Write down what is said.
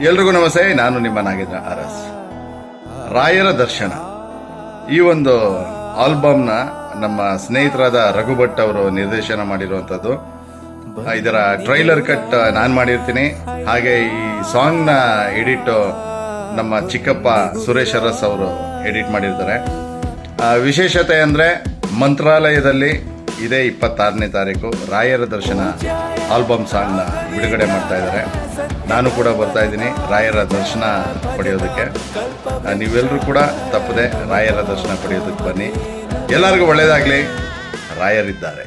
ಎಲ್ರಿಗೂ ನಮಸ್ತೆ. ನಾನು ನಿಮ್ಮ ನಾಗೇಂದ್ರ ಅರಸ್. ರಾಯರ ದರ್ಶನ ಈ ಒಂದು ಆಲ್ಬಮ್ನ ನಮ್ಮ ಸ್ನೇಹಿತರಾದ ರಘು ಭಟ್ ಅವರು ನಿರ್ದೇಶನ ಮಾಡಿರುವಂಥದ್ದು. ಇದರ ಟ್ರೈಲರ್ ಕಟ್ ನಾನು ಮಾಡಿರ್ತೀನಿ. ಹಾಗೆ ಈ ಸಾಂಗ್ನ ಎಡಿಟ್ ನಮ್ಮ ಚಿಕ್ಕಪ್ಪ ಸುರೇಶ್ ಅರಸ್ ಅವರು ಎಡಿಟ್ ಮಾಡಿರ್ತಾರೆ. ವಿಶೇಷತೆ ಅಂದರೆ ಮಂತ್ರಾಲಯದಲ್ಲಿ ಇದೇ 26ನೇ ತಾರೀಕು ರಾಯರ ದರ್ಶನ ಆಲ್ಬಮ್ ಸಾಂಗ್ನ ಬಿಡುಗಡೆ ಮಾಡ್ತಾ ಇದ್ದಾರೆ. ನಾನು ಕೂಡ ಬರ್ತಾ ಇದ್ದೀನಿ ರಾಯರ ದರ್ಶನ ಪಡೆಯೋದಕ್ಕೆ. ನೀವೆಲ್ಲರೂ ಕೂಡ ತಪ್ಪದೆ ರಾಯರ ದರ್ಶನ ಪಡೆಯೋದಕ್ಕೆ ಬನ್ನಿ. ಎಲ್ಲರಿಗೂ ಒಳ್ಳೆಯದಾಗಲಿ. ರಾಯರಿದ್ದಾರೆ.